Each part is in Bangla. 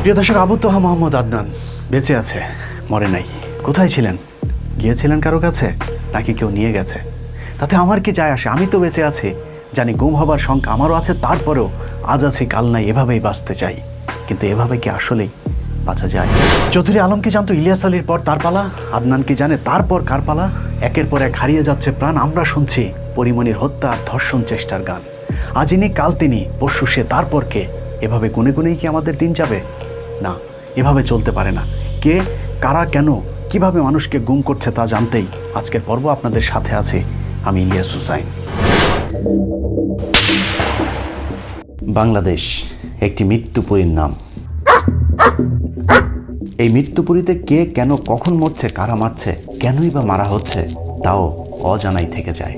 প্রিয় দর্শক, আবু তোহা মোহাম্মদ আদনান বেঁচে আছে, মরে নাই। কোথায় ছিলেন? গিয়েছিলেন কারো কাছে, নাকি কেউ নিয়ে গেছে? তাতে আমার কি যায় আসে? আমি তো বেঁচে আছি, জানি গুম হবার শঙ্কা আমারও আছে, তারপরেও আজ আছি কাল নাই, এভাবেই বাঁচতে চাই। কিন্তু এভাবে কি আসলেই বাঁচা যায়? চৌধুরী আলম কি জানতো ইলিয়াস আলীর পর তার পালা? আদনান কি জানে তারপর কার পালা? একের পর এক হারিয়ে যাচ্ছে প্রাণ। আমরা শুনছি পরিমণির হত্যা আর ধর্ষণ চেষ্টার গান। আজ ইনি, কাল তিনি, পরশু সে, তারপর কে? এভাবে গুনে গুনেই কি আমাদের দিন যাবে? না, এভাবে চলতে পারে না। কে, কারা, কেন, কিভাবে মানুষকে গুম করছে তা জানতেই আজকের পর্ব আপনাদের সাথে আছে আমি, ইলিয়াস হুসাইন। বাংলাদেশ একটি মৃত্যুপুরীর নাম। এই মৃত্যুপুরীতে কে, কেন, কখন মরছে, কারা মারছে, কেনই বা মারা হচ্ছে, তাও অজানাই থেকে যায়।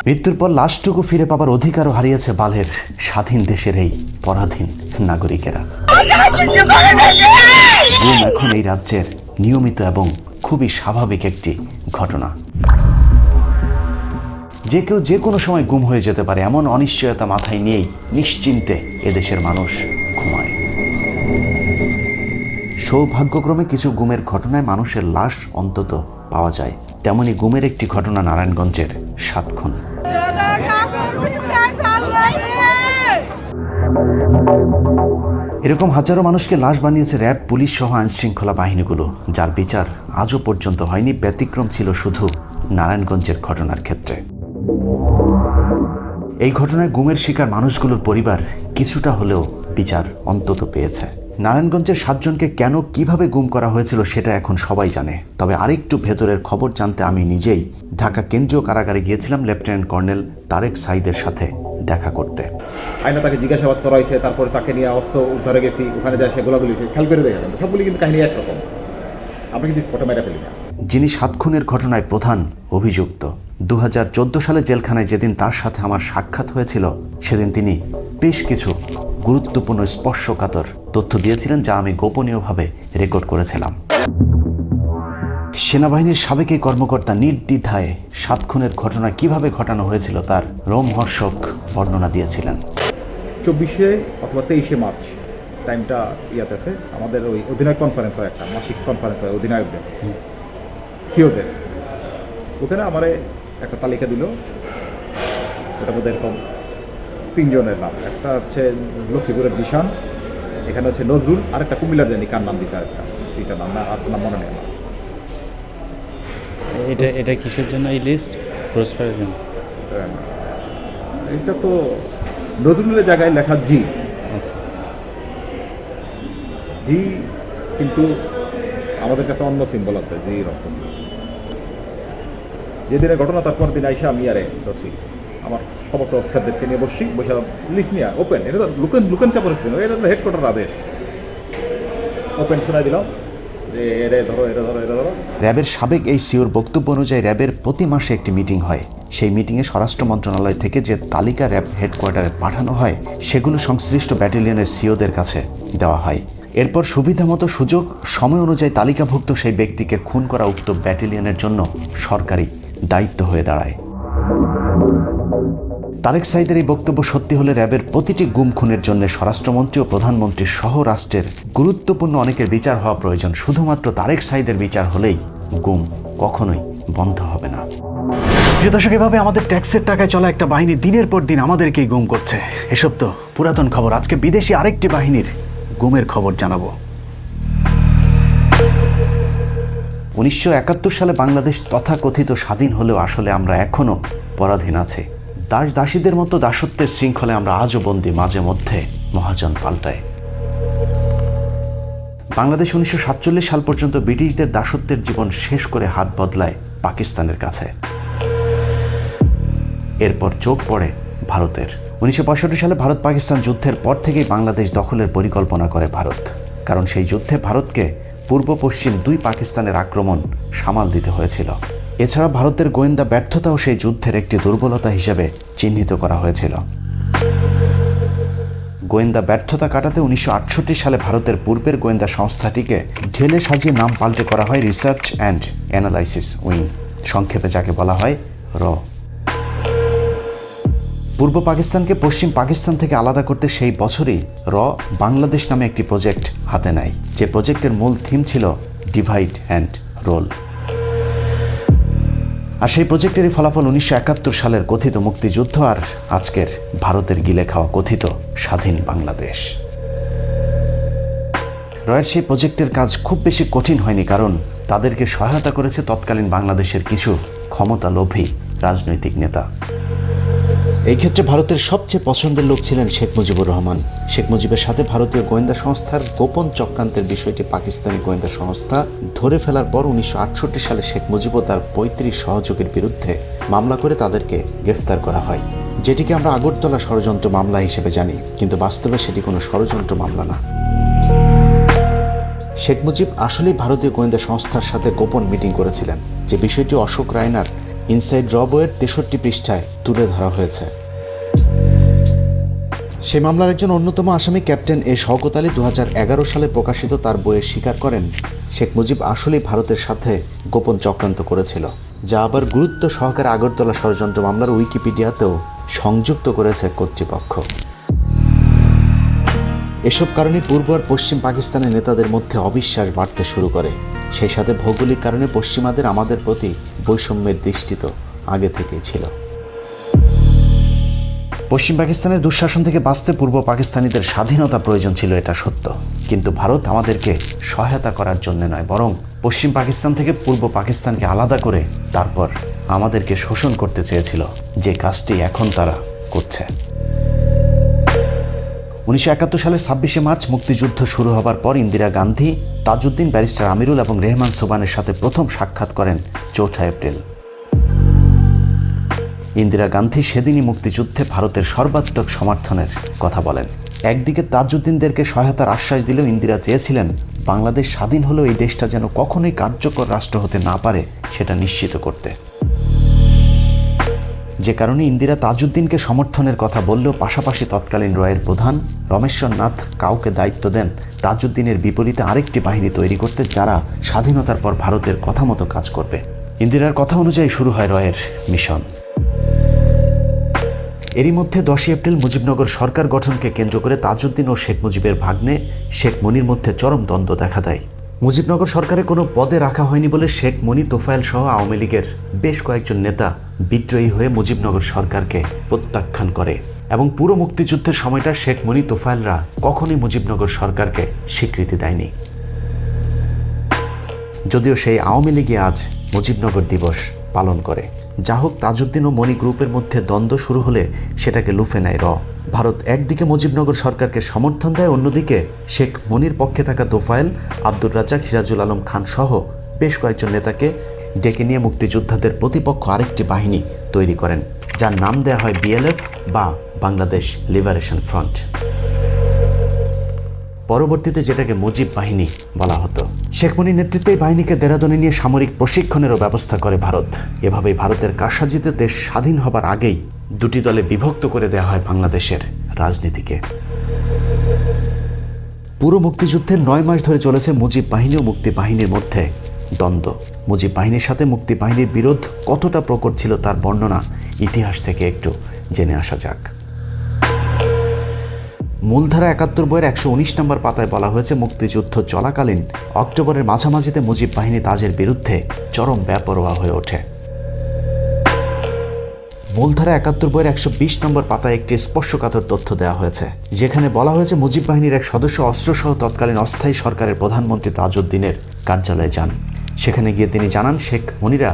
মৃত্যুর পর লাশটুকু ফিরে পাবার অধিকারও হারিয়েছে বালের স্বাধীন দেশের এই পরাধীন নাগরিকেরা। গুম এখন এই রাজ্যের নিয়মিত এবং খুবই স্বাভাবিক একটি ঘটনা। যে কেউ যে কোনো সময় গুম হয়ে যেতে পারে, এমন অনিশ্চয়তা মাথায় নিয়েই নিশ্চিন্তে এদেশের মানুষ ঘুমায়। সৌভাগ্যক্রমে কিছু গুমের ঘটনায় মানুষের লাশ অন্তত পাওয়া যায়। তেমনি গুমের একটি ঘটনা নারায়ণগঞ্জের 7 খুন। এরকম হাজারো মানুষকে লাশ বানিয়েছে র্যাব, পুলিশ সহ আইনশৃঙ্খলা বাহিনীগুলো, যার বিচার আজও পর্যন্ত হয়নি। ব্যতিক্রম ছিল শুধু নারায়ণগঞ্জের ঘটনার ক্ষেত্রে। এই ঘটনায় গুমের শিকার মানুষগুলোর পরিবার কিছুটা হলেও বিচার অন্তত পেয়েছে। নারায়ণগঞ্জের 7 জনকে কেন, কিভাবে গুম করা হয়েছিল সেটা এখন সবাই জানে। তবে আরেকটু ভেতরের খবর জানতে আমি নিজেই ঢাকা কেন্দ্রীয় কারাগারে গিয়েছিলাম লেফটেন্যান্ট কর্নেল তারেক সাইদের সাথে দেখা করতে। আইনা তাকে জিজ্ঞাসাবাদ করা হয়েছে, তারপরে তাকে নিয়ে অস্ত্র উদ্ধারে গেছি, ওখানে যায় সেগুলোগুলি খেয়াল করে দেখে সবগুলি কিন্তু কাহিনী একরকম। আমরা কিন্তু ফটো মেরা ফেলি না। যিনি 7 খুনের ঘটনায় প্রধান অভিযুক্ত, 2014 সালে জেলখানায় যেদিন তার সাথে আমার সাক্ষাৎ হয়েছিল, সেদিন তিনি বেশ কিছু গুরুত্বপূর্ণ স্পর্শকাতর তথ্য দিয়েছিলেন, যা আমি গোপনীয়ভাবে রেকর্ড করেছিলাম। সেনাবাহিনীর সাবেক এই কর্মকর্তা নির্দ্বিধায় 7 খুনের ঘটনা কিভাবে ঘটানো হয়েছিল তার রোমহর্ষক বর্ণনা দিয়েছিলেন। 24 অথবা 23 মার্চ টাইমটা ইয়াতে আমাদের ওই অধিনায়ক কনফারেন্স হয়, একটা মাসিক কনফারেন্স হয় অধিনায়কদের, সিওদের। ওখানে আমার একটা তালিকা দিল, ওটার মধ্যে এরকম 3 জনের নাম। একটা হচ্ছে লক্ষ্মীপুরের জিশান, এখানে হচ্ছে নজরুল, আর একটা কুমিল্লার জানি কার নাম দিতে, আরেকটা এটা নাম না, আর নাম মনে নেই আমার। এটা কিসের জন্য এই লিস্ট? পুরস্কারের জন্য? এটা তো নজরুলের জায়গায় লেখা জি, জি, কিন্তু আমাদের কাছে অন্য সিম্বল আছে জি রকম। যেদিনে ঘটনা তারপর দিন আইসা আমি আরে ধরছি আমার সমস্ত অফিসারদেরকে নিয়ে বসি, বসে লিস্ট নিয়ে ওপেন, এটা তো লুকেন চাপড় ছিল, এটা তো হেডকোয়ার্টার আদেশ। ওপেন শোনাই দিলাম যে এটা ধরো, এটা ধরো, এটা ধরো। র্যাবের সাবেক এই সিওর বক্তব্য অনুযায়ী র্যাবের প্রতি মাসে একটি মিটিং হয়। সেই মিটিংয়ে স্বরাষ্ট্র মন্ত্রণালয় থেকে যে তালিকা র্যাব হেডকোয়ার্টারে পাঠানো হয়, সেগুলো সংশ্লিষ্ট ব্যাটালিয়নের সিওদের কাছে দেওয়া হয়। এরপর সুবিধামতো সুযোগ সময় অনুযায়ী তালিকাভুক্ত সেই ব্যক্তিকে খুন করা উক্ত ব্যাটালিয়নের জন্য সরকারি দায়িত্ব হয়ে দাঁড়ায়। তারেক সাইদের এই বক্তব্য সত্যি হলে র্যাবের প্রতিটি গুম খুনের জন্য স্বরাষ্ট্রমন্ত্রী ও প্রধানমন্ত্রী সহ রাষ্ট্রের গুরুত্বপূর্ণ অনেকের বিচার হওয়া প্রয়োজন। শুধুমাত্র তারেক সাইদের বিচার হলেই গুম কখনোই বন্ধ হবে না। প্রিয় দর্শক, এভাবে আমাদের ট্যাক্সের টাকায় চলা একটা বাহিনী দিনের পর দিন আমাদেরকেই গুম করছে। এসব তো পুরাতন খবর। আজকে বিদেশি আরেকটি বাহিনীর গুমের খবর জানাবো। 1971 সালে বাংলাদেশ তথাকথিত স্বাধীন হলেও আসলে আমরা এখনো পরাধীন আছি। দাস দাসীদের মতো দাসত্বের শৃঙ্খলে আমরা আজও বন্দী, মাঝে মধ্যে মহাজন পাল্টায়। বাংলাদেশ 1947 সাল পর্যন্ত ব্রিটিশদের দাসত্বের জীবন শেষ করে হাত বদলায় পাকিস্তানের কাছে। এরপর চোখ পড়ে ভারতের। 1965 সালে ভারত পাকিস্তান যুদ্ধের পর থেকেই বাংলাদেশ দখলের পরিকল্পনা করে ভারত, কারণ সেই যুদ্ধে ভারতকে পূর্ব পশ্চিম 2 পাকিস্তানের আক্রমণ সামাল দিতে হয়েছিল। এছাড়া ভারতের গোয়েন্দা ব্যর্থতাও সেই যুদ্ধের একটি দুর্বলতা হিসেবে চিহ্নিত করা হয়েছিল। গোয়েন্দা ব্যর্থতা কাটাতে 1968 সালে ভারতের পূর্বের গোয়েন্দা সংস্থাটিকে ঢেলে সাজিয়ে নাম পাল্টে করা হয় রিসার্চ অ্যান্ড অ্যানালাইসিস উইং, সংক্ষেপে যাকে বলা হয় র। পূর্ব পাকিস্তানকে পশ্চিম পাকিস্তান থেকে আলাদা করতে সেই বছরই বাংলাদেশ নামে একটি প্রজেক্ট হাতে নেয়, যে প্রজেক্টের মূল থিম ছিল ডিভাইড অ্যান্ড রোল। আর সেই প্রজেক্টেরই ফলাফল 1971 সালের কথিত মুক্তিযুদ্ধ আর আজকের ভারতের গিলে খাওয়া কথিত স্বাধীন বাংলাদেশ। রয়ের সেই প্রজেক্টের কাজ খুব বেশি কঠিন হয়নি, কারণ তাদেরকে সহায়তা করেছে তৎকালীন বাংলাদেশের কিছু ক্ষমতালোভী রাজনৈতিক নেতা। এই ক্ষেত্রে ভারতের সবচেয়ে পছন্দের লোক ছিলেন শেখ মুজিবুর রহমান। শেখ মুজিবের সাথে ভারতীয় গোয়েন্দা সংস্থার গোপন চক্রান্তের বিষয়টি পাকিস্তানি গোয়েন্দা সংস্থা ধরে ফেলার পর 1968 সালে শেখ মুজিব ও তার 35 সহযোগীর বিরুদ্ধে মামলা করে তাদেরকে গ্রেফতার করা হয়, যেটিকে আমরা আগরতলা ষড়যন্ত্র মামলা হিসেবে জানি, কিন্তু বাস্তবে সেটি কোনো ষড়যন্ত্র মামলা না। শেখ মুজিব আসলেই ভারতীয় গোয়েন্দা সংস্থার সাথে গোপন মিটিং করেছিলেন, যে বিষয়টি অশোক রায়নার ইনসাইড র বইয়ের 63 পৃষ্ঠায় তুলে ধরা হয়েছে। সে মামলার একজন অন্যতম আসামি ক্যাপ্টেন এ শওকত আলী 2011 সালে প্রকাশিত তার বইয়ে স্বীকার করেন শেখ মুজিব আসলেই ভারতের সাথে গোপন চক্রান্ত করেছিল, যা আবার গুরুত্ব সহকারে আগরতলা ষড়যন্ত্র মামলার উইকিপিডিয়াতেও সংযুক্ত করেছে কর্তৃপক্ষ। এসব কারণে পূর্ব আর পশ্চিম পাকিস্তানের নেতাদের মধ্যে অবিশ্বাস বাড়তে শুরু করে। সেই সাথে ভৌগোলিক কারণে পশ্চিমাদের আমাদের প্রতি বৈষম্যের দৃষ্টি তো আগে থেকেই ছিল। পশ্চিম পাকিস্তানের দুঃশাসন থেকে বাঁচতে পূর্ব পাকিস্তানিদের স্বাধীনতা প্রয়োজন ছিল, এটা সত্য, কিন্তু ভারত আমাদেরকে সহায়তা করার জন্য নয়, বরং পশ্চিম পাকিস্তান থেকে পূর্ব পাকিস্তানকে আলাদা করে তারপর আমাদেরকে শোষণ করতে চেয়েছিল, যে কাজটি এখন তারা করছে। 1971 সালের 26শে মার্চ মুক্তিযুদ্ধ শুরু হবার পর ইন্দিরা গান্ধী, তাজউদ্দিন, ব্যারিস্টার আমিরুল এবং রেহমান সোবানের সাথে প্রথম সাক্ষাৎ করেন 4 এপ্রিল। ইন্দিরা গান্ধী সেদিনই মুক্তিযুদ্ধে ভারতের সর্বাত্মক সমর্থনের কথা বলেন। একদিকে তাজউদ্দিনদেরকে সহায়তার আশ্বাস দিলেও ইন্দিরা চেয়েছিলেন বাংলাদেশ স্বাধীন হলেও এই দেশটা যেন কখনোই কার্যকর রাষ্ট্র হতে না পারে সেটা নিশ্চিত করতে। যে কারণে ইন্দিরা তাজউদ্দিনকে সমর্থনের কথা বললেও পাশাপাশি তৎকালীন রয়ের প্রধান রমেশ্বর নাথ কাউকে দায়িত্ব দেন তাজউদ্দিনের বিপরীতে আরেকটি বাহিনী তৈরি করতে, যারা স্বাধীনতার পর ভারতের কথা মতো কাজ করবে। ইন্দিরার কথা অনুযায়ী শুরু হয় রয়ের মিশন। এরই মধ্যে 10 এপ্রিল মুজিবনগর সরকার গঠনকে কেন্দ্র করে তাজউদ্দিন ও শেখ মুজিবের ভাগ্নে শেখ মনির মধ্যে চরম দ্বন্দ্ব দেখা দেয়। মুজিবনগর সরকারে কোনো পদে রাখা হয়নি বলে শেখ মনি, তোফায়েল সহ আওয়ামী লীগের বেশ কয়েকজন নেতা বিদ্রোহী হয়ে মুজিবনগর সরকারকে প্রত্যাখ্যান করে, এবং পুরো মুক্তিযুদ্ধের সময়টা শেখ মনি, তোফায়েলরা কখনোই মুজিবনগর সরকারকে স্বীকৃতি দেয়নি। যদিও সেই আওয়ামী লীগই আজ মুজিবনগর দিবস পালন করে। যা হোক, তাজউদ্দিন ও মনি গ্রুপের মধ্যে দ্বন্দ্ব শুরু হলে সেটাকে লুফে নেয় ভারত। একদিকে মুজিবনগর সরকারকে সমর্থন দেয়, অন্যদিকে শেখ মনির পক্ষে থাকা তোফায়েল, আব্দুর রাজ্জাক, সিরাজুল আলম খান সহ বেশ কয়েকজন নেতাকে ডেকে নিয়ে মুক্তিযোদ্ধাদের প্রতিপক্ষ আরেকটি বাহিনী তৈরি করেন, যার নাম দেয়া হয় বিএলএফ বা বাংলাদেশ লিবারেশন ফ্রন্ট। পরবর্তীতে যেটাকে মুজিব বাহিনী বলা হতো। শেখ মুনির নেতৃত্বে এই বাহিনীকে দেরাদুনে নিয়ে সামরিক প্রশিক্ষণেরও ব্যবস্থা করে ভারত। এভাবেই ভারতের কারসাজিতে দেশ স্বাধীন হবার আগেই দুটি দলে বিভক্ত করে দেওয়া হয় বাংলাদেশের রাজনীতিকে। পুরো মুক্তিযুদ্ধের 9 মাস ধরে চলেছে মুজিব বাহিনী ও মুক্তি বাহিনীর মধ্যে দ্বন্দ্ব। মুজিব বাহিনীর সাথে মুক্তি বাহিনীর বিরোধ কতটা প্রকট ছিল তার বর্ণনা ইতিহাস থেকে একটু জেনে আসা যাক। মূলধারা 71 বইয়ের 119 নম্বর পাতায় বলা হয়েছে, মুক্তিযুদ্ধ চলাকালীন অক্টোবরের মাঝামাঝিতে মুজিব বাহিনী তাজের বিরুদ্ধে চরম বেপরোয়া হয়ে ওঠে। মূলধারা 71 বইয়ের 120 নম্বর পাতায় একটি স্পর্শকাতর তথ্য দেওয়া হয়েছে, যেখানে বলা হয়েছে মুজিব বাহিনীর এক সদস্য অস্ত্রসহ তৎকালীন অস্থায়ী সরকারের প্রধানমন্ত্রী তাজউদ্দিনের কার্যালয়ে যান। সেখানে গিয়ে তিনি জানান শেখ মনিরা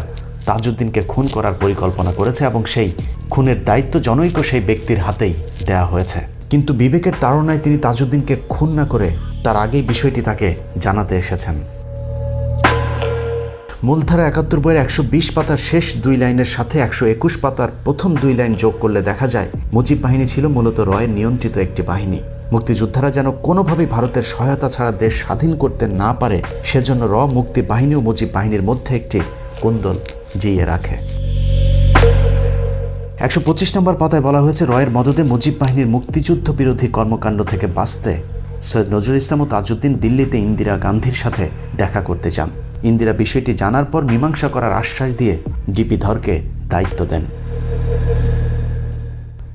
তাজউদ্দিনকে খুন করার পরিকল্পনা করেছে এবং সেই খুনের দায়িত্ব জনৈক সেই ব্যক্তির হাতেই দেওয়া হয়েছে। কিন্তু বিবেকের তাড়নায় তিনি তাজউদ্দিনকে খুন না করে তার আগেই বিষয়টি তাকে জানাতে এসেছেন। মূলধারা 71 বইয়ের 120 পাতার শেষ 2 লাইনের সাথে 121 পাতার প্রথম 2 লাইন যোগ করলে দেখা যায় মুজিব বাহিনী ছিল মূলত রয়ের নিয়ন্ত্রিত একটি বাহিনী। মুক্তিযোদ্ধারা যেন কোনোভাবেই ভারতের সহায়তা ছাড়া দেশ স্বাধীন করতে না পারে, সেজন্য মুক্তি বাহিনী ও মুজিব বাহিনীর মধ্যে একটি কোন্দল জিয়ে রাখে। 125 নম্বর পাতায় বলা হয়েছে, রয়ের মদদে মুজিব বাহিনীর মুক্তিযুদ্ধ বিরোধী কর্মকাণ্ড থেকে বাঁচতে সৈয়দ নজরুল ইসলাম ও তাজউদ্দিন দিল্লিতে ইন্দিরা গান্ধীর সাথে দেখা করতে যান। ইন্দিরা বিষয়টি জানার পর মীমাংসা করার আশ্বাস দিয়ে ডিপি ধরকে দায়িত্ব দেন।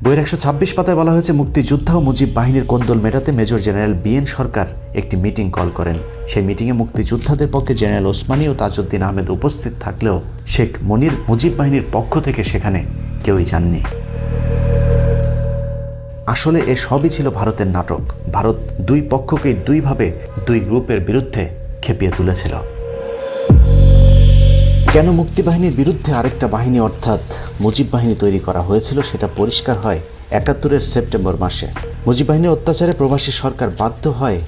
বইয়ের 126 পাতায় বলা হয়েছে, মুক্তিযোদ্ধা ও মুজিব বাহিনীর কোন্দল মেটাতে মেজর জেনারেল বিএন সরকার একটি মিটিং কল করেন। সেই মিটিংয়ে মুক্তিযোদ্ধাদের পক্ষে জেনারেল ওসমানী ও তাজউদ্দিন আহমেদ উপস্থিত থাকলেও শেখ মনির মুজিব বাহিনীর পক্ষ থেকে সেখানে কেউই যাননি। আসলে এ সবই ছিল ভারতের নাটক। ভারত দুই পক্ষকেই দুইভাবে দুই গ্রুপের বিরুদ্ধে খেপিয়ে তুলেছিল। কেন মুক্তিবাহিনীর বিরুদ্ধে আরেকটা বাহিনী অর্থাৎ মুজিব বাহিনী তৈরি করা হয়েছিল সেটা পরিষ্কার হয় ৭১-এর সেপ্টেম্বর মাসে। মুজিব বাহিনীর অত্যাচারে প্রবাসী সরকার বাধ্য হয়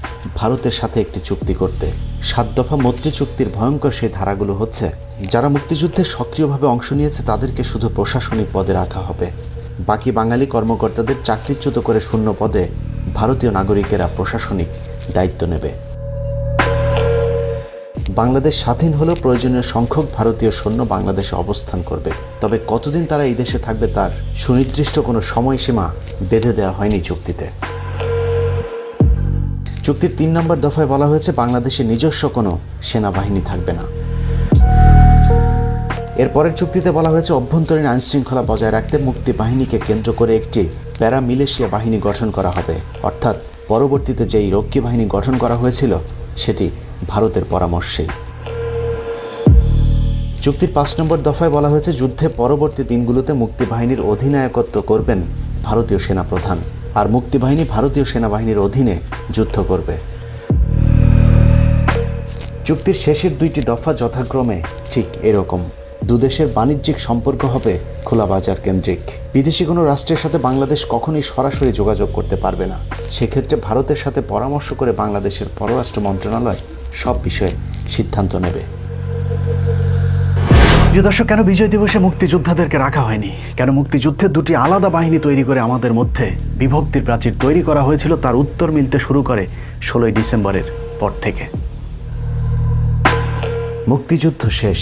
ভারতের সাথে একটি চুক্তি করতে। ৭ দফা মৈত্রী চুক্তির ভয়ঙ্কর সেই ধারাগুলো হচ্ছে, যারা মুক্তিযুদ্ধে সক্রিয়ভাবে অংশ নিয়েছে তাদেরকে শুধু প্রশাসনিক পদে রাখা হবে, বাকি বাঙালি কর্মকর্তাদের চাকরিচ্যুত করে শূন্য পদে ভারতীয় নাগরিকেরা প্রশাসনিক দায়িত্ব নেবে। বাংলাদেশ স্বাধীন হলেও প্রয়োজনীয় সংখ্যক ভারতীয় সৈন্য বাংলাদেশে অবস্থান করবে, তবে কতদিন তারা এই দেশে থাকবে তার সুনির্দিষ্ট কোনো সময়সীমা বেঁধে দেওয়া হয়নি চুক্তিতে। চুক্তির ৩ নম্বর দফায় বলা হয়েছে, বাংলাদেশে নিজস্ব কোনো সেনাবাহিনী থাকবে না। এরপরের চুক্তিতে বলা হয়েছে, অভ্যন্তরীণ আইনশৃঙ্খলা বজায় রাখতে মুক্তি বাহিনীকে কেন্দ্র করে একটি প্যারামিলিশিয়া বাহিনী গঠন করা হবে, অর্থাৎ পরবর্তীতে যেই রক্ষী বাহিনী গঠন করা হয়েছিল সেটি ভারতের পরামর্শেই। চুক্তির ৫ নম্বর দফায় বলা হয়েছে, যুদ্ধে পরবর্তী দিনগুলোতে মুক্তি বাহিনীর অধিনায়কত্ব করবেন ভারতীয় সেনাপ্রধান, আর মুক্তি বাহিনী ভারতীয় সেনাবাহিনীর অধীনে যুদ্ধ করবে। চুক্তির শেষের 2টি দফা যথাক্রমে ঠিক এরকম। দুদেশের বাণিজ্যিক সম্পর্ক হবে খোলা বাজার কেন্দ্রিক। বিদেশি কোনো রাষ্ট্রের সাথে বাংলাদেশ কখনোই সরাসরি যোগাযোগ করতে পারবে না। সেক্ষেত্রে ভারতের সাথে পরামর্শ করে বাংলাদেশের পররাষ্ট্র মন্ত্রণালয় সব বিষয়ে সিদ্ধান্ত নেবে। প্রিয় দর্শক, কেন বিজয় দিবসে মুক্তিযোদ্ধাদেরকে রাখা হয়নি? কেন মুক্তিযুদ্ধের 2টি আলাদা বাহিনী তৈরি করে আমাদের মধ্যে বিভক্তির প্রাচীর তৈরি করা হয়েছিল, তার উত্তর মিলতে শুরু করে 16ই ডিসেম্বরের পর থেকে। মুক্তিযুদ্ধ শেষ,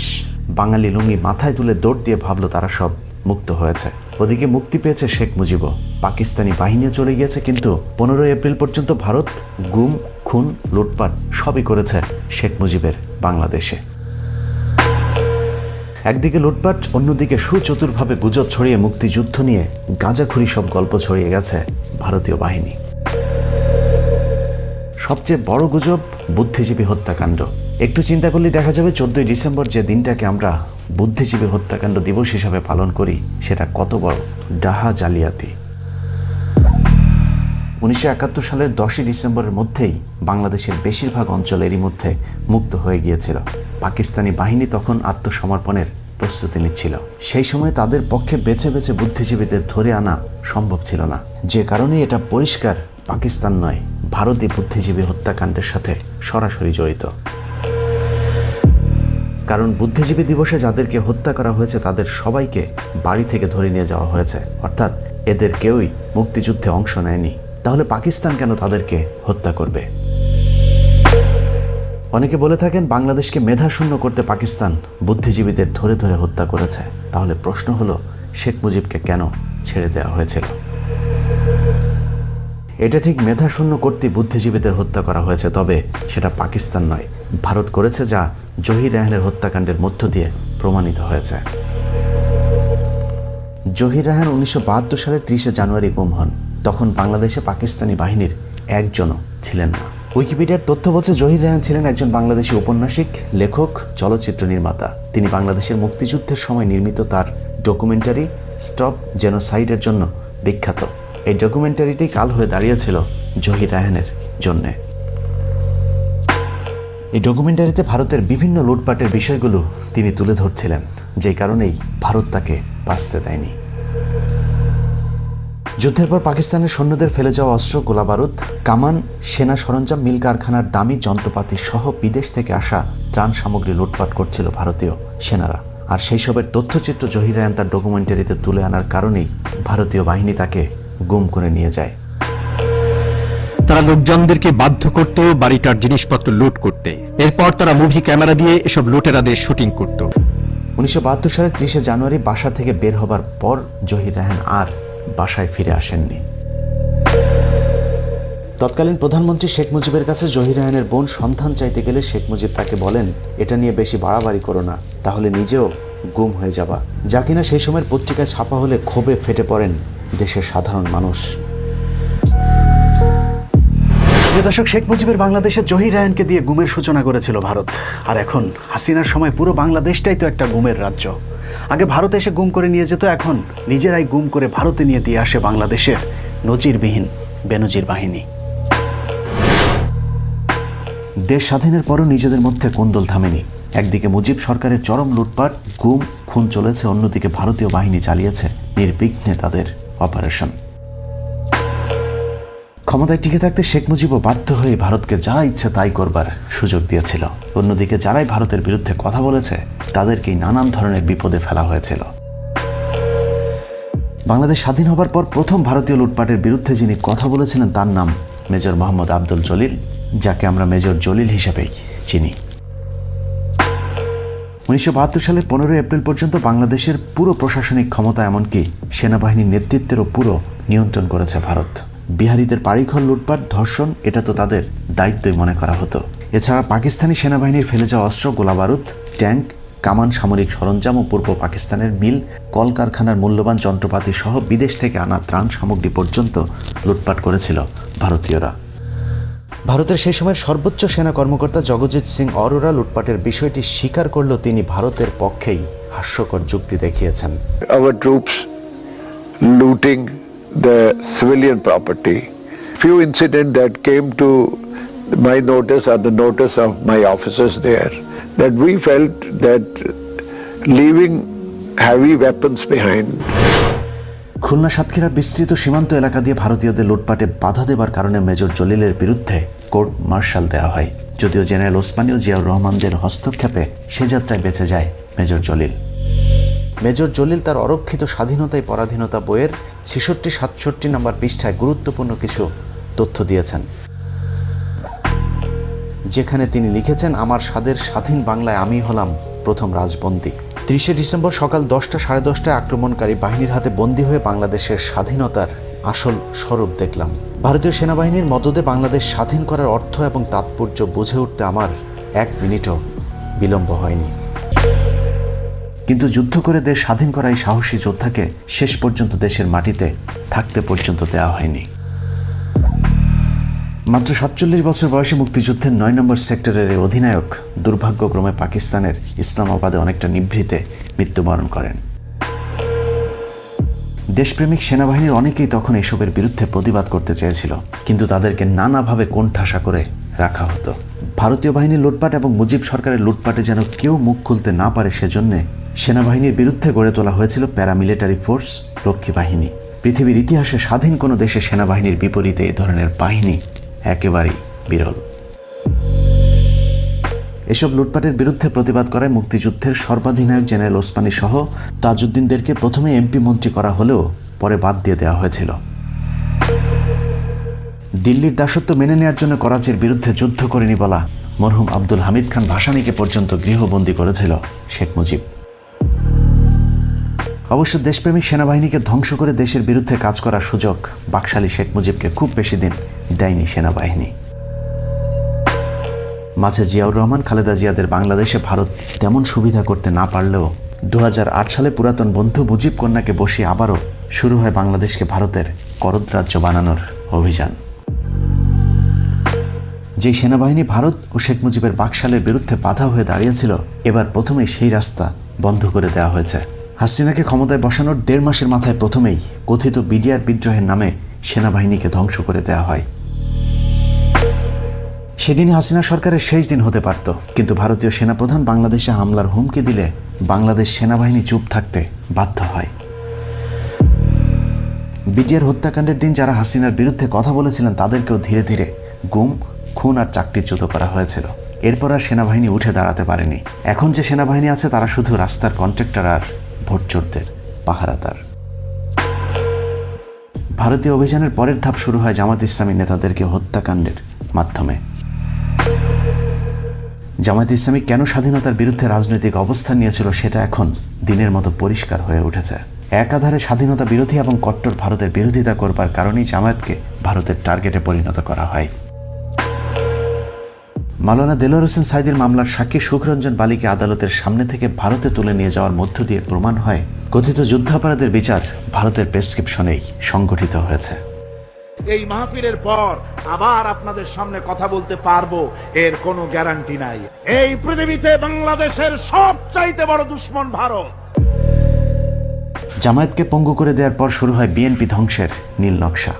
বাঙালি লুঙ্গি মাথায় তুলে দৌড় দিয়ে ভাবল তারা সব মুক্ত হয়েছে। ওদিকে মুক্তি পেয়েছে শেখ মুজিবও, পাকিস্তানি বাহিনীও চলে গিয়েছে, কিন্তু 15 এপ্রিল পর্যন্ত ভারত গুম, খুন, লুটপাট সবই করেছে শেখ মুজিবের বাংলাদেশে। একদিকে লুটপাট, অন্যদিকে সুচতুরভাবে গুজব ছড়িয়ে মুক্তিযুদ্ধ নিয়ে গাঁজাখুরি সব গল্প ছড়িয়ে গেছে ভারতীয় বাহিনী। সবচেয়ে বড় গুজব বুদ্ধিজীবী হত্যাকাণ্ড। একটু চিন্তা করলে দেখা যাবে 14ই ডিসেম্বর যে দিনটাকে আমরা বুদ্ধিজীবী হত্যাকাণ্ড দিবস হিসাবে পালন করি সেটা কত বড় ডাহা জালিয়াতি। 1971 সালের 10ই ডিসেম্বরের মধ্যেই বাংলাদেশের বেশিরভাগ অঞ্চল এরই মধ্যে মুক্ত হয়ে গিয়েছিল। পাকিস্তানি বাহিনী তখন আত্মসমর্পণের প্রস্তুতি নিচ্ছিল। সেই সময় তাদের পক্ষে বেছে বেছে বুদ্ধিজীবীদের ধরে আনা সম্ভব ছিল না, যে কারণে এটা পরিষ্কার পাকিস্তান নয়, ভারতই বুদ্ধিজীবী হত্যাকাণ্ডের সাথে সরাসরি জড়িত। কারণ বুদ্ধিজীবী দিবসে যাদেরকে হত্যা করা হয়েছে তাদের সবাইকে বাড়ি থেকে ধরে নিয়ে যাওয়া হয়েছে, অর্থাৎ এদের কেউই মুক্তিযুদ্ধে অংশ নেয়নি। তাহলে পাকিস্তান কেন তাদেরকে হত্যা করবে? অনেকে বলে থাকেন বাংলাদেশকে মেধাশূন্য করতে পাকিস্তান বুদ্ধিজীবীদের ধরে ধরে হত্যা করেছে। তাহলে প্রশ্ন হলো, শেখ মুজিবকে কেন ছেড়ে দেওয়া হয়েছিল? এটা ঠিক মেধাশূন্য করতে বুদ্ধিজীবীদের হত্যা করা হয়েছে, তবে সেটা পাকিস্তান নয়, ভারত করেছে, যা জহির রায়হানের হত্যাকাণ্ডের মধ্য দিয়ে প্রমাণিত হয়েছে। জহির রায়হান 1972 সালের 30 জানুয়ারি গুম হন। তখন বাংলাদেশে পাকিস্তানি বাহিনীর একজনও ছিলেন না। উইকিপিডিয়ার তথ্য বলছে জহির রায়হান ছিলেন একজন বাংলাদেশি ঔপন্যাসিক, লেখক, চলচ্চিত্র নির্মাতা। তিনি বাংলাদেশের মুক্তিযুদ্ধের সময় নির্মিত তার ডকুমেন্টারি স্টপ জেনোসাইডের জন্য বিখ্যাত। এই ডকুমেন্টারিটি কাল হয়ে দাঁড়িয়েছিল জহির রায়হানের জন্যে। এই ডকুমেন্টারিতে ভারতের বিভিন্ন লুটপাটের বিষয়গুলো তিনি তুলে ধরছিলেন, যে কারণেই ভারত তাকে বাঁচতে দেয়নি। যুদ্ধের পর পাকিস্তানের সৈন্যদের ফেলে যাওয়া অস্ত্র, গোলাবারুদ, কামান, সেনা সরঞ্জাম, মিল কারখানার দামি যন্ত্রপাতি সহ বিদেশ থেকে আসা ত্রাণ সামগ্রী লুটপাট করছিল ভারতীয় সেনারা। আর সেই সবের তথ্যচিত্র জহির রায়হান তার ডকুমেন্টারিতে তুলে আনার কারণেই ভারতীয় বাহিনী তাকে গুম করে নিয়ে যায়। তারা লোকজনদেরকে বাধ্য করত বাড়িটার জিনিসপত্র লুট করতে। এরপর তারা মুভি ক্যামেরা দিয়ে এসব লুটেরাদের শুটিং করত। 1972 সালের 30 জানুয়ারি বাসা থেকে বের হবার পর জহির রায়হান আর বাসায় ফিরে আসেননি। তৎকালীন প্রধানমন্ত্রী শেখ মুজিবের কাছে জহির রায়হানের বোন সন্ধান চাইতে গেলে শেখ মুজিব তাকে বলেন, এটা নিয়ে বেশি বাড়াবাড়ি করো না, তাহলে নিজেও গুম হয়ে যাবা। যা কিনা সেই সময়ের পত্রিকায় ছাপা হলে ক্ষোভে ফেটে পড়েন দেশের সাধারণ মানুষ। প্রিয় দর্শক, শেখ মুজিবের বাংলাদেশের জহির রায়হানকে দিয়ে গুমের সূচনা করেছিল ভারত, আর এখন হাসিনার সময় পুরো বাংলাদেশটাই তো একটা গুমের রাজ্য। আগে ভারত এসে গুম করে নিয়ে যেত, এখন নিজেরাই গুম করে ভারতে নিয়ে দিয়ে আসে বাংলাদেশের নজিরবিহীন বেনজির বাহিনী। দেশ স্বাধীনের পরও নিজেদের মধ্যে কোন্দল থামেনি। একদিকে মুজিব সরকারের চরম লুটপাট, গুম, খুন চলেছে, অন্যদিকে ভারতীয় বাহিনী চালিয়েছে নির্বিঘ্নে তাদের অপারেশন। ক্ষমতায় টিকে থাকতে শেখ মুজিবও বাধ্য হয়ে ভারতকে যা ইচ্ছে তাই করবার সুযোগ দিয়েছিল। অন্যদিকে যারাই ভারতের বিরুদ্ধে কথা বলেছে তাদেরকেই নানান ধরনের বিপদে ফেলা হয়েছিল। বাংলাদেশ স্বাধীন হবার পর প্রথম ভারতীয় লুটপাটের বিরুদ্ধে যিনি কথা বলেছিলেন তার নাম মেজর মোহাম্মদ আব্দুল জলিল, যাকে আমরা মেজর জলিল হিসেবেই চিনি। 1972 সালের 15 এপ্রিল পর্যন্ত বাংলাদেশের পুরো প্রশাসনিক ক্ষমতা, এমনকি সেনাবাহিনীর নেতৃত্বেরও পুরো নিয়ন্ত্রণ করেছে ভারত। বিহারিদের বাড়িঘর লুটপাট, ধর্ষণ, এটা তো তাদের দায়িত্বই মনে করা হতো। এছাড়া পাকিস্তানি সেনাবাহিনীর ফেলে যাওয়া অস্ত্র, গোলাবারুদ, ট্যাঙ্ক, কামান, সামরিক সরঞ্জাম ও পূর্ব পাকিস্তানের মিল, কলকারখানার মূল্যবান যন্ত্রপাতি সহ বিদেশ থেকে আনা ত্রাণ সামগ্রী পর্যন্ত লুটপাট করেছিল ভারতীয়রা। ভারতের সেই সময়ের সর্বোচ্চ সেনা কর্মকর্তা জগজিৎ সিং অরোরা লুটপাটের বিষয়টি স্বীকার করলেও তিনি ভারতের পক্ষেই হাস্যকর যুক্তি দেখিয়েছেন। Our troops looting the civilian property. Few incidents that came to my notice or the notice of my officers there, that we felt that leaving heavy weapons behind. Khulna সাতক্ষীরার বিস্তৃত সীমান্ত এলাকা দিয়ে ভারতীয়দের লুটপাটে বাধা দেবার কারণে মেজর জলিলের বিরুদ্ধে কোর্ট মার্শাল দেওয়া হয়। যদিও জেনারেল ওসমানী ও জিয়াউর রহমানদের হস্তক্ষেপে সে যাত্রায় বেঁচে যায় মেজর জলিল। মেজর জলিল তার অরক্ষিত স্বাধীনতায় পরাধীনতা বইয়ের 66-67 নম্বর পৃষ্ঠায় গুরুত্বপূর্ণ কিছু তথ্য দিয়েছেন, যেখানে তিনি লিখেছেন, আমার স্বাদের স্বাধীন বাংলায় আমি হলাম প্রথম রাজবন্দী। 30 ডিসেম্বর সকাল 10টা সাড়ে 10টায় আক্রমণকারী বাহিনীর হাতে বন্দী হয়ে বাংলাদেশের স্বাধীনতার আসল স্বরূপ দেখলাম। ভারতীয় সেনাবাহিনীর মদদে বাংলাদেশ স্বাধীন করার অর্থ এবং তাৎপর্য বুঝে উঠতে আমার 1 মিনিটও বিলম্ব হয়নি। কিন্তু যুদ্ধ করে দেশ স্বাধীন করা এই সাহসী যোদ্ধাকে শেষ পর্যন্ত দেশের মাটিতে থাকতে পর্যন্ত দেওয়া হয়নি। মাত্র 47 বছর বয়সে মুক্তিযুদ্ধের 9 নম্বর সেক্টরের অধিনায়ক দুর্ভাগ্যক্রমে পাকিস্তানের ইসলামাবাদে অনেকটা নিভৃতে মৃত্যুবরণ করেন। দেশপ্রেমিক সেনাবাহিনীর অনেকেই তখন এসবের বিরুদ্ধে প্রতিবাদ করতে চেয়েছিল, কিন্তু তাদেরকে নানাভাবে কোণঠাসা করে রাখা হতো। ভারতীয় বাহিনীর লুটপাট এবং মুজিব সরকারের লুটপাটে যেন কেউ মুখ খুলতে না পারে, সেজন্য সেনাবাহিনীর বিরুদ্ধে গড়ে তোলা হয়েছিল প্যারামিলিটারি ফোর্স, রক্ষী বাহিনী। পৃথিবীর ইতিহাসে স্বাধীন কোনো দেশে সেনাবাহিনীর বিপরীতে এই ধরনের বাহিনী একেবারেই বিরল। এসব লুটপাটের বিরুদ্ধে প্রতিবাদ করায় মুক্তিযুদ্ধের সর্বাধিনায়ক জেনারেল ওসমানী সহ তাজউদ্দিনদেরকে প্রথমে এমপি মন্ত্রী করা হলেও পরে বাদ দিয়ে দেওয়া হয়েছিল। দিল্লির দাসত্ব মেনে নেওয়ার জন্য করাচির বিরুদ্ধে যুদ্ধ করেনি বলা মরহুম আব্দুল হামিদ খান ভাসানীকে পর্যন্ত গৃহবন্দী করেছিল শেখ মুজিব। অবশ্য দেশপ্রেমিক সেনাবাহিনীকে ধ্বংস করে দেশের বিরুদ্ধে কাজ করার সুযোগ বাকশালী শেখ মুজিবকে খুব বেশি দিন দেয়নি সেনাবাহিনী। মাঝে জিয়াউর রহমান, খালেদা জিয়াদের বাংলাদেশে ভারত তেমন সুবিধা করতে না পারলেও 2008 সালে পুরাতন বন্ধু মুজিব কন্যাকে বসিয়ে আবারও শুরু হয় বাংলাদেশকে ভারতের করদ রাজ্য বানানোর অভিযান। যে সেনাবাহিনী ভারত ও শেখ মুজিবের বাকশালের বিরুদ্ধে বাধা হয়ে দাঁড়িয়েছিল, এবার প্রথমেই সেই রাস্তা বন্ধ করে দেওয়া হয়েছে। হাসিনাকে ক্ষমতায় বসানোর 1.5 মাসের মাথায় প্রথমেই কথিত বিডিআর বিদ্রোহের নামে সেনাবাহিনীকে ধ্বংস করে দেওয়া হয়। সেদিনই হাসিনা সরকারের শেষ দিন হতে পারত, কিন্তু ভারতীয় সেনাপ্রধান বাংলাদেশে হামলার হুমকি দিলে বাংলাদেশ সেনাবাহিনী চুপ থাকতে বাধ্য হয়। বিডিআর হত্যাকাণ্ডের দিন যারা হাসিনার বিরুদ্ধে কথা বলেছিলেন তাদেরকেও ধীরে ধীরে গুম, খুন আর চাকরিচ্যুত করা হয়েছিল। এরপর আর সেনাবাহিনী উঠে দাঁড়াতে পারেনি। এখন যে সেনাবাহিনী আছে তারা শুধু রাস্তার কন্ট্রাক্টর আর ভোটচোরদের পাহারাদার। ভারতীয় অভিযানের পরের ধাপ শুরু হয় জামাত ইসলামী নেতাদেরকে হত্যাকাণ্ডের মাধ্যমে। জামায়াত ইসলামী কেন স্বাধীনতার বিরুদ্ধে রাজনৈতিক অবস্থান নিয়েছিল সেটা এখন দিনের মতো পরিষ্কার হয়ে উঠেছে। একাধারে স্বাধীনতা বিরোধী এবং কট্টর ভারতের বিরোধিতা করবার কারণেই জামায়াতকে ভারতের টার্গেটে পরিণত করা হয়। মাওলানা দেলোয়ার হোসেন সাঈদীর মামলার সাক্ষী সুখরঞ্জন বালিকে আদালতের সামনে থেকে ভারতে তুলে নিয়ে যাওয়ার মধ্য দিয়ে প্রমাণ হয় কথিত যুদ্ধাপরাধের বিচার ভারতের প্রেসক্রিপশনেই সংগঠিত হয়েছে। এই মাহফিলের পর আবার আপনাদের সামনে কথা বলতে পারবো এর কোনো গ্যারান্টি নাই। এই পৃথিবীতে বাংলাদেশের সবচাইতে বড় দুশমন ভারত। জামায়াতকে পঙ্গু করে দেওয়ার পর শুরু হয় বিএনপি ধ্বংসের নীল নকশা।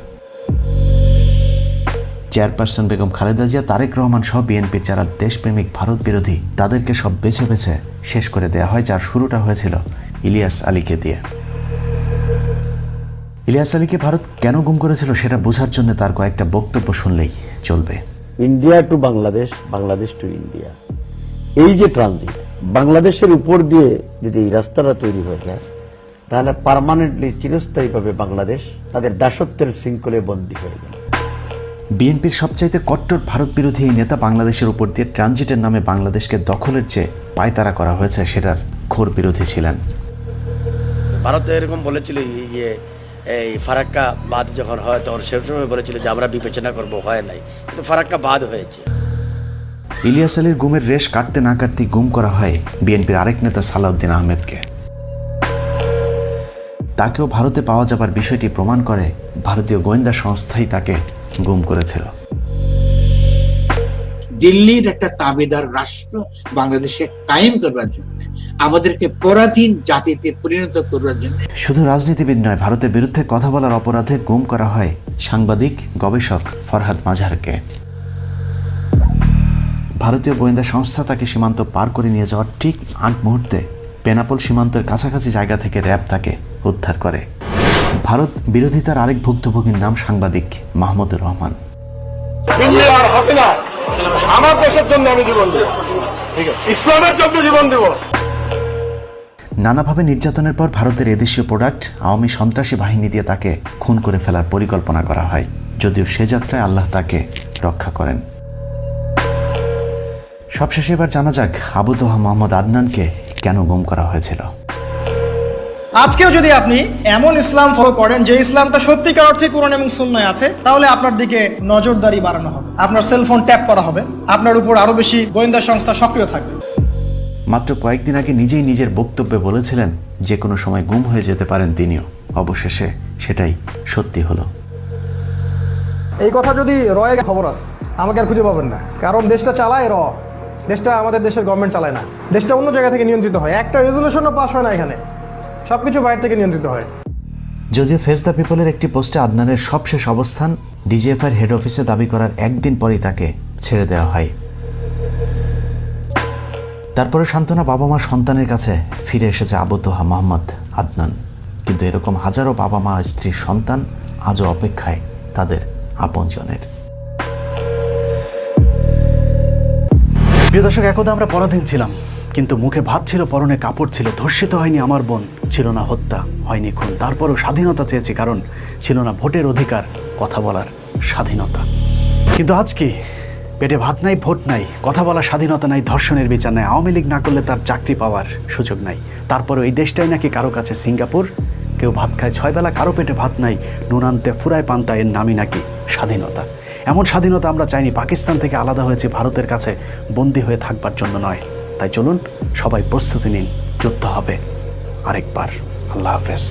চেয়ারপারসন বেগম খালেদা জিয়া, তারেক রহমান সহ বিএনপির যারা দেশপ্রেমিক ভারত বিরোধী তাদেরকে সব বেছে বেছে শেষ করে দেওয়া হয়, যার শুরুটা হয়েছিল ইলিয়াস আলীকে দিয়ে। ইলিয়াস আলীকে ভারত কেন গুম করেছিল সেটা বোঝার জন্য তার কয়েকটা বক্তব্য শুনলেই চলবে। India to Bangladesh, Bangladesh to India, এই যে ট্রানজিট বাংলাদেশের উপর দিয়ে যদি এই রাস্তাটা তৈরি হয়ে যায় তাহলে পার্মানেন্টলি চিরস্থায়ীভাবে বাংলাদেশ তাদের দাসত্বের শৃঙ্খলে বন্দী হয়ে গেল। বিএনপির সবচাইতে কট্টর ভারত বিরোধী এই নেতা বাংলাদেশের উপর দিয়ে ট্রানজিটের নামে বাংলাদেশকে দখলের যে পায়তারা করা হয়েছে সেটার ঘোর বিরোধী ছিলেন। ভারত এরকম বলেছিল যে এই ফারাক্কা বাদ যখন হয় তখন সে সময় বলেছিল যে আমরা বিবেচনা করব, হয় নাই, কিন্তু ফারাক্কা বাদ হয়েছে। ইলিয়াস আলীর গুমের রেশ কাটতে না কাটতেই গুম করা হয় বিএনপির আরেক নেতা সালাউদ্দিন আহমেদকে। তাকেও ভারতে পাওয়া যাবার বিষয়টি প্রমাণ করে ভারতীয় গোয়েন্দা সংস্থাই তাকে গুম করেছিল। দিল্লির একটা তাবেদার রাষ্ট্র বাংলাদেশে কায়েম করবার জন্য, আমাদেরকে পরাধীন জাতিতে পরিণত করবার জন্য। শুধু রাজনীতিবিদ নয়, ভারতের বিরুদ্ধে কথা বলার অপরাধে গুম করা হয় সাংবাদিক গবেষক ফরহাদ মাঝহারকে। ভারতীয় গোয়েন্দা সংস্থা তাকে সীমান্ত পার করে নিয়ে যাওয়ার ঠিক আগ মুহূর্তে বেনাপোল সীমান্তের কাছাকাছি জায়গা থেকে র্যাব তাকে উদ্ধার করে। ভারত বিরোধিতার আরেক ভুক্তভোগীর নাম সাংবাদিক মাহমুদুর রহমান। আমার দেশের জন্য আমি জীবন দেব, ইসলামের জন্য জীবন দেব। নানাভাবে নির্যাতনের পর ভারতের এদেশীয় প্রোডাক্ট আওয়ামী সন্ত্রাসী বাহিনী দিয়ে তাকে খুন করে ফেলার পরিকল্পনা করা হয়, যদিও সে যাত্রায় আল্লাহ তাকে রক্ষা করেন। সবশেষে এবার জানা যাক আবু তোহা মোহাম্মদ আদনানকে কেন গুম করা হয়েছিল। আজকেও যদি আপনি এমন ইসলাম ফলো করেন যে ইসলামটা সত্যিকার অর্থে কোরআন এবং সুন্নায় আছে, তাহলে আপনার দিকে নজরদারি বাড়ানো হবে, আপনার সেলফোন ট্যাপ করা হবে, আপনার উপর আরো বেশি গোয়েন্দা সংস্থা সক্রিয় থাকবে। মাত্র কয়েকদিন আগে নিজেই নিজের বক্তব্যে বলেছিলেন যে কোনো সময় গুম হয়ে যেতে পারেন তিনিও। অবশেষে সেটাই সত্যি হলো। এই কথা যদি রয়ের খবর আছে আমাকে আর খুঁজে পাবেন না, কারণ দেশটা চালায় দেশটা আমাদের দেশের গভর্নমেন্ট চালায় না, দেশটা অন্য জায়গা থেকে নিয়ন্ত্রিত হয়। একটা রেজলিউশনও পাস হয় না, এখানে সবকিছু বাইরে থেকে নিয়ন্ত্রিত হয়। যদিও ফেস দ্য পিপলের একটি পোস্টে আদনানের সবশেষ অবস্থান ডিজিএফআইয়ের হেড অফিসে দাবি করার একদিন পরেই তাকে ছেড়ে দেওয়া হয়। তারপরে সান্ত্বনা বাবা মা সন্তানের কাছে ফিরে এসেছে আবু তোহা মোহাম্মদ আদনান। কিন্তু এরকম হাজারো বাবা মা স্ত্রীর সন্তান আজও অপেক্ষায় তাদের আপনজনের। প্রিয় দর্শক, একদা আমরা পরাধীন ছিলাম, কিন্তু মুখে ভাত ছিল, পরনে কাপড় ছিল, ধর্ষিত হয়নি আমার বোন, ছিল না হত্যা, হয়নি খুন। তারপরও স্বাধীনতা চেয়েছি, কারণ ছিল না ভোটের অধিকার, কথা বলার স্বাধীনতা। কিন্তু আজ কি? পেটে ভাত নাই, ভোট নাই, কথা বলার স্বাধীনতা নাই, ধর্ষণের বিচার নাই, আওয়ামী লীগ না করলে তার চাকরি পাওয়ার সুযোগ নাই। তারপরেও এই দেশটাই নাকি কারো কাছে সিঙ্গাপুর। কেউ ভাত খায় 6 বেলা, কারো পেটে ভাত নাই, নুন আনতে ফুরায় পান্তা, এর নামই নাকি স্বাধীনতা। এমন স্বাধীনতা আমরা চাইনি। পাকিস্তান থেকে আলাদা হয়েছে ভারতের কাছে বন্দী হয়ে থাকবার জন্য নয়। তাই চলুন সবাই প্রস্তুতি নিন, যুদ্ধ হবে আরেকবার। আল্লাহ হাফেজ।